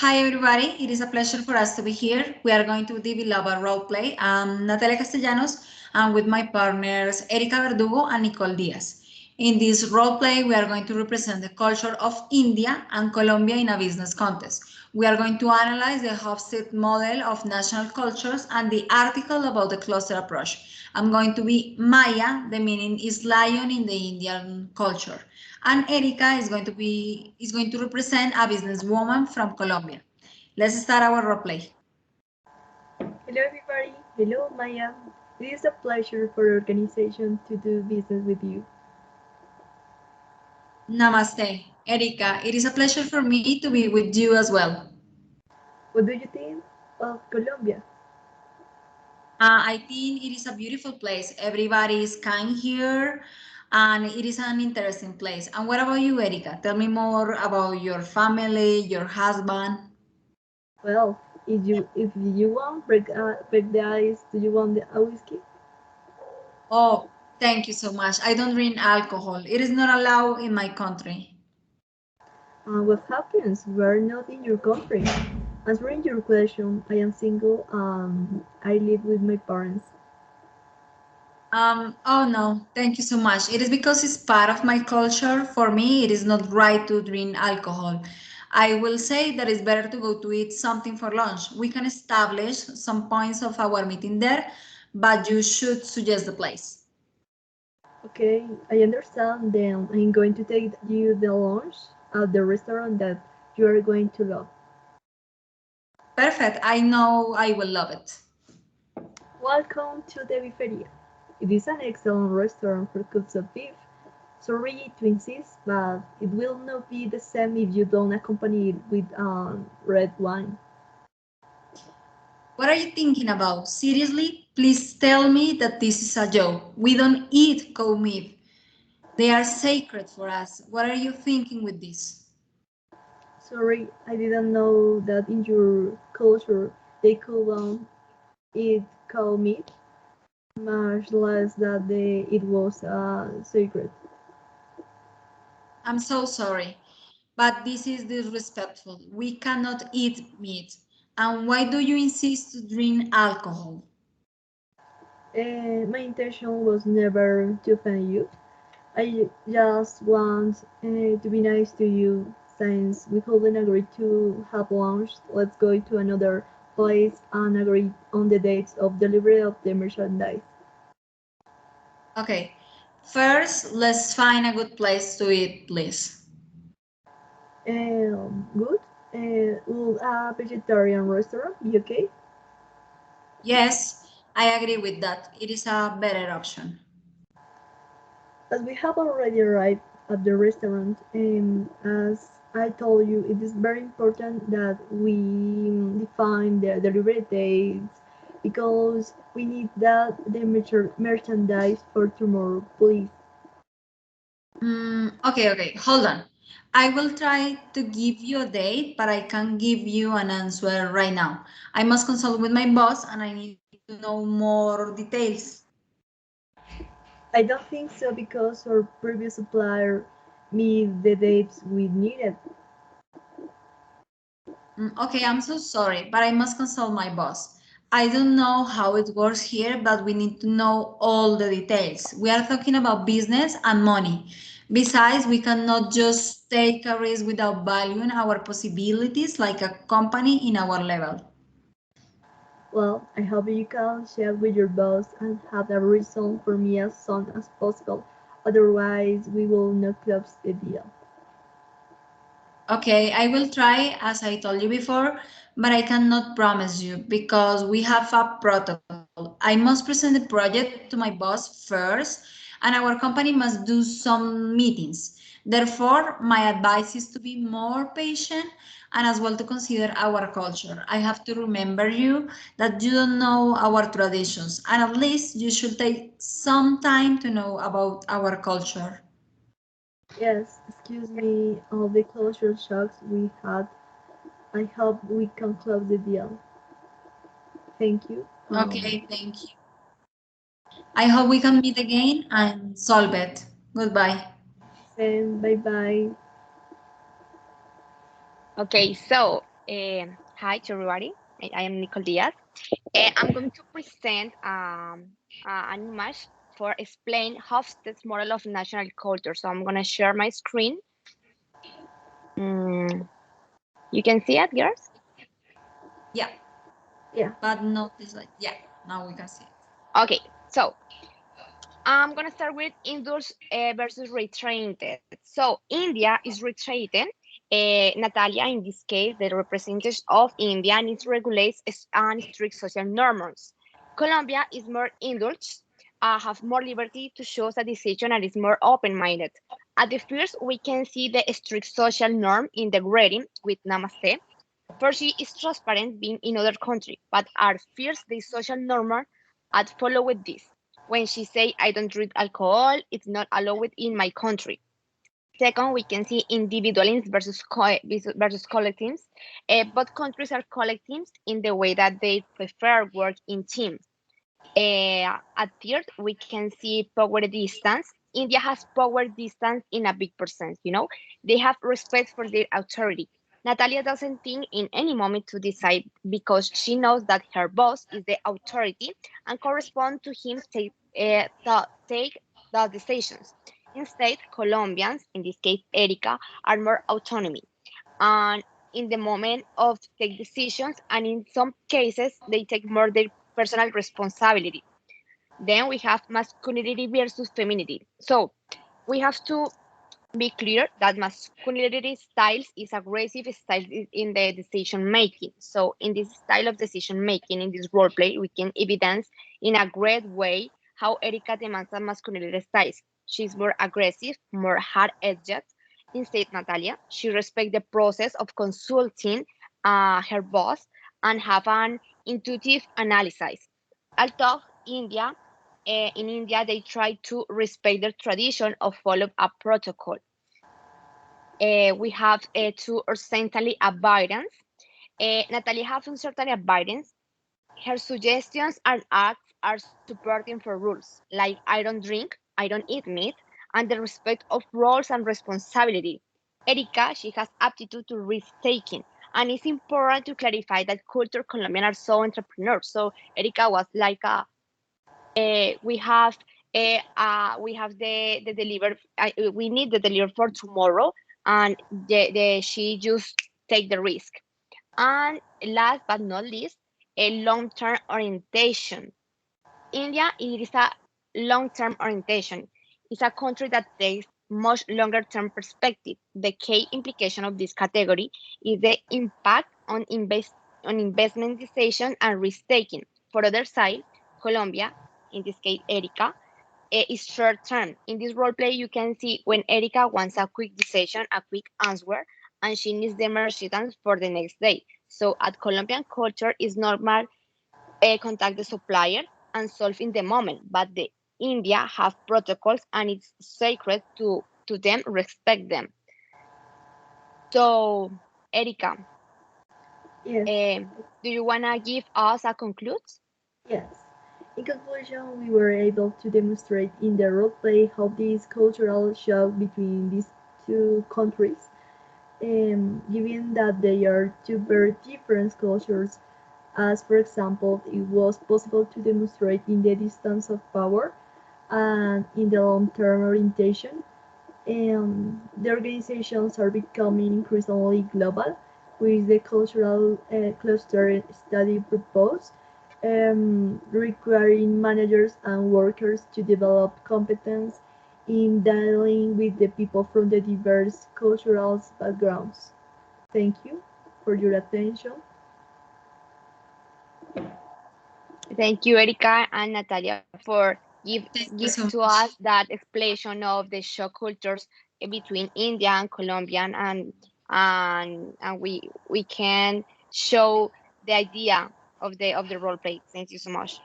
Hi everybody, it is a pleasure for us to be here. We are going to develop a role play. I'm Natalia Castellanos and with my partners Erika Verdugo and Nicole Diaz. In this role play, we are going to represent the culture of India and Colombia in a business context. We are going to analyze the Hofstede model of national cultures and the article about the cluster approach. I'm going to be Maya, the meaning is lion in the Indian culture, and Erika is going to represent a businesswoman from Colombia. Let's start our role play. Hello everybody, hello Maya. It is a pleasure for the organization to do business with you. Namaste, Erika. It is a pleasure for me to be with you as well. What do you think of Colombia? I think it is a beautiful place. Everybody is kind here and it is an interesting place. And what about you, Erika? Tell me more about your family, your husband. Well, if you want break the ice, do you want a whiskey? Oh, thank you so much. I don't drink alcohol. It is not allowed in my country. What happens? We are not in your country. Answering your question, I am single. I live with my parents. Oh no, thank you so much. It is because it's part of my culture. For me, it is not right to drink alcohol. I will say that it's better to go to eat something for lunch. We can establish some points of our meeting there, but you should suggest the place. Okay, I understand. Then I'm going to take you the lunch at the restaurant that you are going to love. Perfect. I know I will love it. Welcome to the Biferia. It is an excellent restaurant for cuts of beef. Sorry to insist, but it will not be the same if you don't accompany it with red wine. What are you thinking about? Seriously? Please tell me that this is a joke. We don't eat cow meat. They are sacred for us. What are you thinking with this? Sorry, I didn't know that in your culture they couldn't eat cow meat, much less that it was sacred. I'm so sorry, but this is disrespectful. We cannot eat meat. And why do you insist to drink alcohol? My intention was never to offend you. I just want to be nice to you. Since we couldn't agree to have lunch, let's go to another place and agree on the dates of delivery of the merchandise. Okay, first, let's find a good place to eat, please. Good. Will a vegetarian restaurant be okay? Yes, I agree with that. It is a better option. As we have already arrived at the restaurant, and as I told you, it is very important that we define the delivery dates because we need the merchandise for tomorrow, please. Okay, hold on. I will try to give you a date, but I can't give you an answer right now. I must consult with my boss and I need to know more details. I don't think so because our previous supplier made the dates we needed. Okay, I'm so sorry, but I must consult my boss. I don't know how it works here, but we need to know all the details. We are talking about business and money. Besides, we cannot just take a risk without valuing our possibilities like a company in our level. Well, I hope you can share with your boss and have a reason for me as soon as possible. Otherwise, we will not close the deal. Okay, I will try as I told you before, but I cannot promise you because we have a protocol. I must present the project to my boss first, and our company must do some meetings. Therefore, my advice is to be more patient and as well to consider our culture. I have to remember you that you don't know our traditions, and at least you should take some time to know about our culture. Yes, excuse me, all the closure shocks we had. I hope we can close the deal. Thank you. Okay, thank you. I hope we can meet again and solve it. Goodbye. And bye bye. Okay, so Hi to everybody. I am Nicole Diaz. I'm going to present an image for explain Hofstede's model of national culture. So I'm going to share my screen. You can see it, girls? Yeah. Yeah. But not this like, yeah, now we can see it. Okay, so I'm going to start with indoors versus retrained. So India is retrained. Natalia, in this case, the representative of India, and it regulates and strict social norms. Colombia is more indulged, have more liberty to choose a decision, and is more open-minded. At the first, we can see the strict social norm in the greeting with Namaste. For she is transparent being in other country, but at first the social norm at follow with this. When she say I don't drink alcohol, it's not allowed in my country. Second, we can see individualism versus collectives. Both countries are collectives in the way that they prefer work in teams. At third, we can see power distance. India has power distance in a big percent, you know. They have respect for their authority. Natalia doesn't think in any moment to decide because she knows that her boss is the authority and correspond to him take the decisions. Instead, Colombians, in this case Erica, are more autonomy and in the moment of take decisions and in some cases they take more their personal responsibility. Then we have masculinity versus femininity. So we have to be clear that masculinity styles is aggressive style in the decision making. So in this style of decision making, in this role play, we can evidence in a great way how Erika demands a masculinity styles. She's more aggressive, more hard-edged. Instead, Natalia, she respects the process of consulting her boss and have an intuitive analysis. Although in India, they try to respect the tradition of follow a protocol. We have to certainly avoidance. Natalia has uncertainty avoidance. Her suggestions and acts are supporting for rules like I don't drink, I don't eat meat, and the respect of roles and responsibility. Erika, she has aptitude to risk taking, and it's important to clarify that culture Colombian are so entrepreneurs. So Erika was like we have the deliver we need the deliver for tomorrow and she just take the risk. And last but not least, a long-term orientation. India, it is a long-term orientation. It's a country that takes much longer-term perspective. The key implication of this category is the impact on investment decision and risk taking. For other side, Colombia, in this case Erika, is short term. In this role play, you can see when Erika wants a quick decision, a quick answer, and she needs the merchandise for the next day. So at Colombian culture, it's normal contact the supplier and solve in the moment, but the India have protocols and it's sacred to them, respect them. So, Erika, Yes. do you wanna give us a conclude? Yes. In conclusion, we were able to demonstrate in the roleplay how this cultural shock between these two countries, given that they are two very different cultures, as for example, it was possible to demonstrate in the distance of power and in the long-term orientation. The organizations are becoming increasingly global, with the cultural cluster study proposed, requiring managers and workers to develop competence in dealing with the people from the diverse cultural backgrounds. Thank you for your attention. Thank you, Erika and Natalia, for Thank you give so to much. us that explanation of the shock cultures between India and Colombian, and we can show the idea of the role play. Thank you so much.